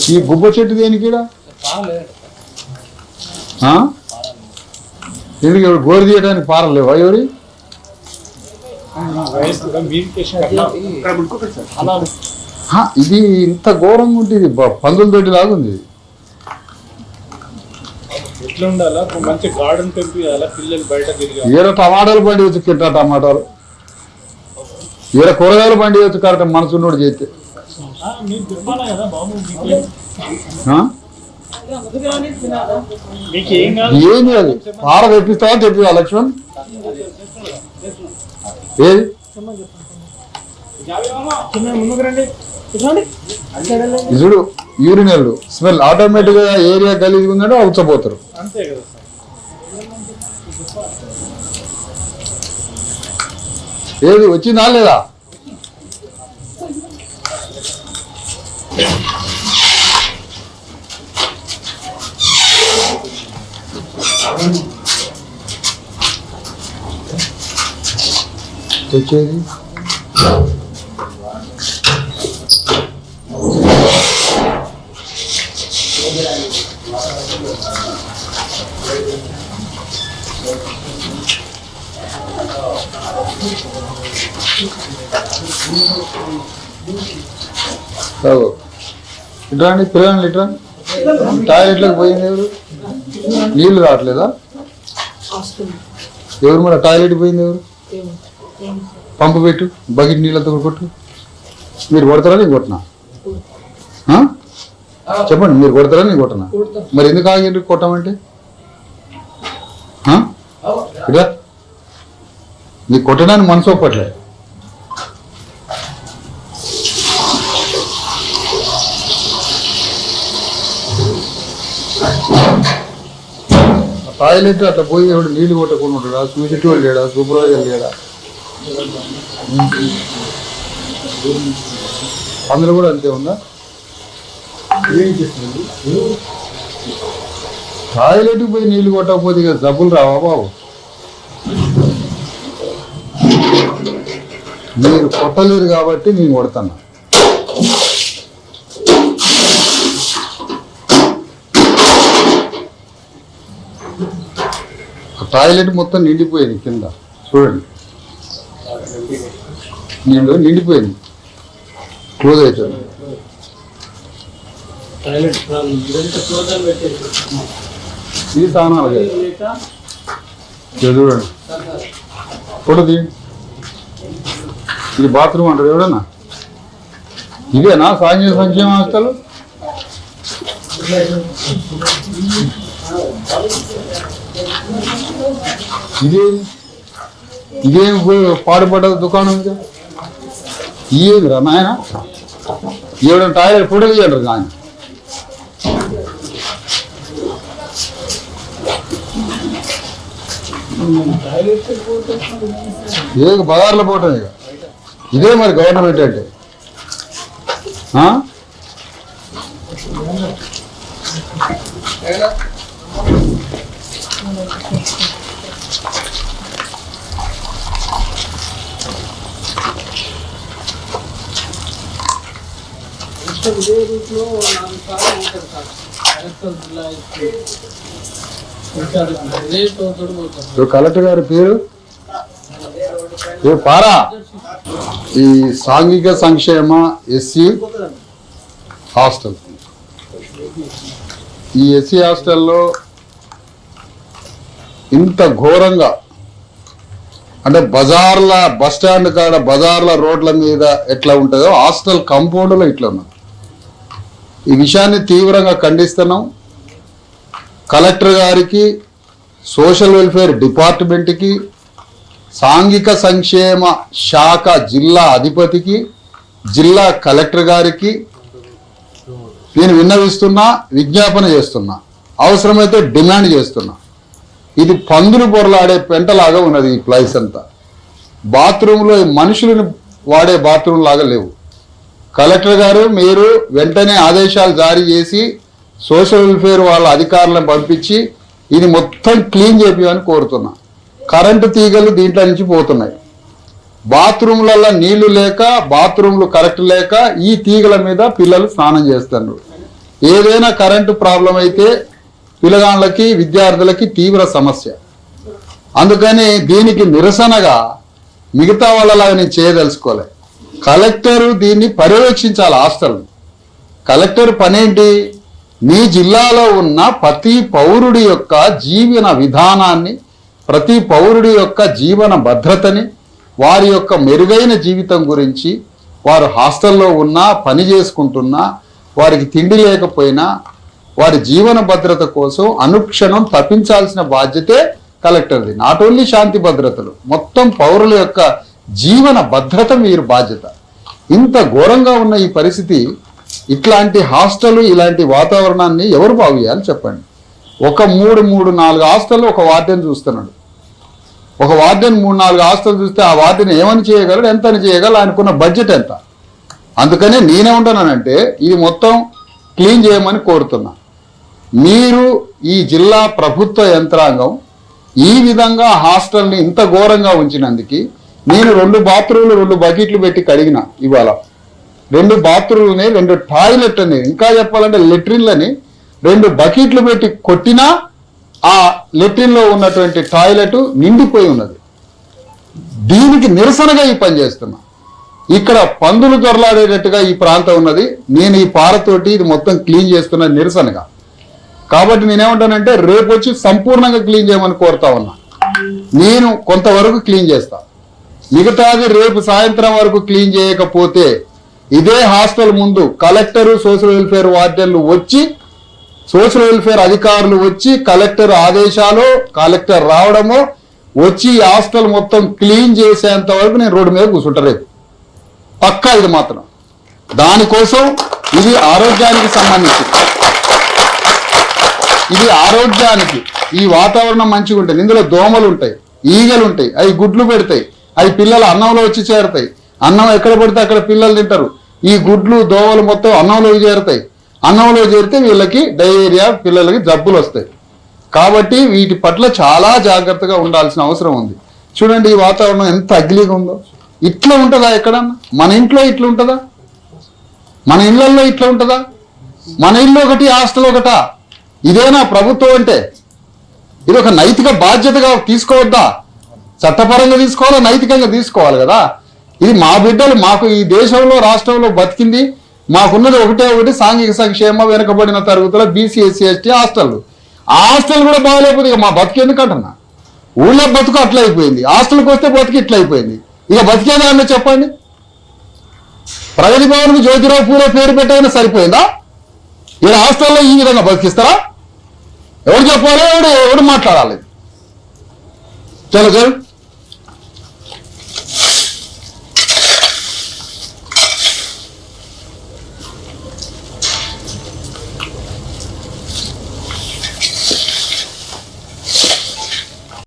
ఈ గుబ్బ చెట్టు దేనికి ఎందుకు ఎవరు గోరు తీయడానికి పారలేవా ఎవరి ఇది ఇంత ఘోరంగా ఉంటుంది పందుల తోటి లాగుంది ఈడ టమాటాలు పండి వచ్చి కింటా టమాటాలు ఈడ కూరగాయలు పండి వచ్చి కరెక్ట్ మనసున్నోడు చేస్తే ఏంది అది పార తెప్పిస్తావా తెప్పివా లక్ష్మణ్ ఏది చూడు యూరినల్ స్మెల్ ఆటోమేటిక్ గా ఏరియా గలీజ్ ఉందంటే అవుచపోతారు ఏది వచ్చిందా లేదా తెచ్చేది ఇట్రా అండి పిల్లలు ఇట్రా టాయిలెట్లోకి పోయింది ఎవరు నీళ్ళు రావట్లేదా ఎవరు మరి టాయిలెట్ పోయింది ఎవరు పంపు పెట్టు బకెట్ నీళ్ళతో కొట్టు మీరు కొడతారా నేను కొట్టినా చెప్పండి మీరు కొడతారా నేను కొట్టనా మరి ఎందుకు ఆగి కొట్టమంటే ఇట్లా నీకు కొట్టడానికి మనసు ఒప్పట్లే టాయిలెట్ అట్లా పోయి ఎవడు నీళ్ళు కొట్టకుండా ఉంటాడా చూసేటోళ్ళు లేడా సూపర్వైజర్ లేడా అందులో కూడా అంతే ఉందా టాయిలెట్కి పోయి నీళ్ళు కొట్టకపోతే ఇక జబ్బులు రావా బాబు మీరు కొట్టలేరు కాబట్టి నేను కొడతాను టాయిలెట్ మొత్తం నిండిపోయింది కింద చూడండి నిండిపోయింది క్లోజ్ అవుతుంది ఇది స్థానాలు చూడండి ఫోటో తీయండి ఇది బాత్రూమ్ అంటారు ఎవడన్నా ఇదేనా సాంఘిక సంక్షేమ హాస్టల్ ఇదేం పాడుపడ్డ దుకాణం ఇంకా ఇదేదిరా నాయన ఏమైనా టాయిలెట్ ఫోటో తీయండి ఆయన ఏ బజార్లో పోవటం ఇక ఇదే మరి గవర్నమెంట్ అంటే కలెక్టర్ గారి పేరు పారా ఈ సాంఘిక సంక్షేమ ఎస్సీ హాస్టల్ ఈ ఎస్సీ హాస్టల్లో ఇంత ఘోరంగా అంటే బజార్ల బస్ స్టాండ్ కాడ బజార్ల రోడ్ల మీద ఎట్లా ఉంటుందో హాస్టల్ కంపౌండ్లో ఇట్లా ఉన్నది ఈ విషయాన్ని తీవ్రంగా ఖండిస్తున్నాం కలెక్టర్ గారికి సోషల్ వెల్ఫేర్ డిపార్ట్మెంట్కి సాంఘిక సంక్షేమ శాఖ జిల్లా అధిపతికి జిల్లా కలెక్టర్ గారికి నేను విన్నవిస్తున్నా విజ్ఞాపన చేస్తున్నా అవసరమైతే డిమాండ్ చేస్తున్నా ఇది పందులు పొరలాడే పెంటలాగా ఉన్నది ఈ ప్లేస్ అంతా బాత్రూంలో మనుషులను వాడే బాత్రూమ్ లాగా లేవు కలెక్టర్ గారు మీరు వెంటనే ఆదేశాలు జారీ చేసి సోషల్ వెల్ఫేర్ వాళ్ళ అధికారులను పంపించి ఇది మొత్తం క్లీన్ చేపియమని కోరుతున్నా కరెంటు తీగలు దీంట్లో నుంచి పోతున్నాయి బాత్రూమ్లలో నీళ్లు లేక, బాత్రూమ్లు కరెక్ట్ లేక ఈ తీగల మీద పిల్లలు స్నానం చేస్తున్నారు. ఏదైనా కరెంటు ప్రాబ్లం అయితే పిల్లగాళ్ళకి, విద్యార్థులకి తీవ్ర సమస్య. అందుకని దీనికి నిరసనగా మిగతా వాళ్ళలాగా నేను చేయదలుచుకోలే. కలెక్టరు దీన్ని పర్యవేక్షించాలి. Hostel collector పనేంటి? మీ జిల్లాలో ఉన్న ప్రతి పౌరుడి యొక్క జీవన విధానాన్ని, ప్రతి పౌరుడి యొక్క జీవన భద్రతని, వారి యొక్క మెరుగైన జీవితం గురించి, వారు హాస్టల్లో ఉన్నా, పని చేసుకుంటున్నా, వారికి తిండి లేకపోయినా వారి జీవన భద్రత కోసం అనుక్షణం తప్పించాల్సిన బాధ్యతే కలెక్టర్ది. నాట్ ఓన్లీ శాంతి భద్రతలు, మొత్తం పౌరుల యొక్క జీవన భద్రత మీరు బాధ్యత. ఇంత ఘోరంగా ఉన్న ఈ పరిస్థితి, ఇట్లాంటి హాస్టల్, ఇలాంటి వాతావరణాన్ని ఎవరు బాగు చేయాలి చెప్పండి? ఒక 3-4 హాస్టల్ ఒక వార్డెన్ చూస్తున్నాడు. ఒక వార్డెన్ 3-4 హాస్టల్ చూస్తే ఆ వార్డెన్ ఏమని చేయగలడు, ఎంత అని చేయగలరు, ఆయనకున్న బడ్జెట్ ఎంత? అందుకనే నేనే ఉంటానంటే ఇది మొత్తం క్లీన్ చేయమని కోరుతున్నా. మీరు ఈ జిల్లా ప్రభుత్వ యంత్రాంగం ఈ విధంగా హాస్టల్ని ఇంత ఘోరంగా ఉంచినందుకు నేను 2 బాత్రూమ్లు 2 బకెట్లు పెట్టి కడిగిన. ఇవాళ 2 బాత్రూమ్లని, 2 టాయిలెట్ అని, ఇంకా చెప్పాలంటే లెట్రిన్లని 2 బకెట్లు పెట్టి కొట్టినా ఆ లెట్రిన్లో ఉన్నటువంటి టాయిలెట్ నిండిపోయి ఉన్నది. దీనికి నిరసనగా ఈ పని చేస్తున్నా. ఇక్కడ పందులు దొరలాడేటట్టుగా ఈ ప్రాంతం ఉన్నది. నేను ఈ పారతోటి ఇది మొత్తం క్లీన్ చేస్తున్న నిరసనగా. కాబట్టి నేనేమంటానంటే రేపు వచ్చి సంపూర్ణంగా క్లీన్ చేయమని కోరుతా ఉన్నా. నేను కొంతవరకు క్లీన్ చేస్తా, మిగతాది రేపు సాయంత్రం వరకు క్లీన్ చేయకపోతే ఇదే హాస్టల్ ముందు కలెక్టరు, సోషల్ వెల్ఫేర్ వార్డెన్లు వచ్చి, సోషల్ వెల్ఫేర్ అధికారులు వచ్చి, కలెక్టర్ ఆదేశాలు, కలెక్టర్ రావడమో వచ్చి ఈ హాస్టల్ మొత్తం క్లీన్ చేసేంత వరకు నేను రోడ్డు మీద కూర్చుంటా రేపు పక్కా. ఇది మాత్రం దానికోసం ఇది ఆరోగ్యానికి సంబంధించి, ఇది ఆరోగ్యానికి, ఈ వాతావరణం మంచిగా ఉంటుంది. ఇందులో దోమలు ఉంటాయి, ఈగలు ఉంటాయి, అవి గుడ్లు పెడతాయి, అవి పిల్లలు అన్నంలో వచ్చి చేరుతాయి. అన్నం ఎక్కడ పడితే అక్కడ పిల్లలు తింటారు. ఈ గుడ్లు, దోమలు మొత్తం అన్నంలోకి చేరుతాయి. అన్నంలో చేరితే వీళ్ళకి డయేరియా, పిల్లలకి జబ్బులు వస్తాయి. కాబట్టి వీటి పట్ల చాలా జాగ్రత్తగా ఉండాల్సిన అవసరం ఉంది. చూడండి ఈ వాతావరణం ఎంత అగ్లీగా ఉందో. ఇట్లా ఉంటుందా ఎక్కడన్నా? మన ఇంట్లో ఇట్లా ఉంటుందా? మన ఇళ్లలో ఇట్లా ఉంటుందా? మన ఇల్లు ఒకటి, హాస్టల్ ఒకటా? ఇదేనా ప్రభుత్వం అంటే? ఇది ఒక నైతిక బాధ్యతగా తీసుకోవద్దా? చట్టపరంగా తీసుకోవాలా, నైతికంగా తీసుకోవాలి కదా. ఇది మా బిడ్డలు, మాకు ఈ దేశంలో, రాష్ట్రంలో బతికింది, మాకున్నది ఒకటి సాంఘిక సంక్షేమ వెనుకబడిన తరగతుల బీసీ, ఎస్సీ, ఎస్టీ హాస్టళ్ళు. ఆ హాస్టల్ కూడా బాగలేకపోతే ఇక మా బతుకు ఎందుకంటున్నా? ఊళ్ళో బతుకు అట్లా అయిపోయింది, హాస్టల్కి వస్తే బతుకు ఇట్లా అయిపోయింది. ఇక బతికేదాన్ని చెప్పండి. ప్రగతి భవన్కు జ్యోతిరావు పూలే పేరు పెట్టైనా సరిపోయిందా? ఈయన హాస్టల్లో ఈ విధంగా బతికిస్తారా? ఎవరు చెప్పాలి, ఎవడు మాట్లాడాలి? చలో చలో.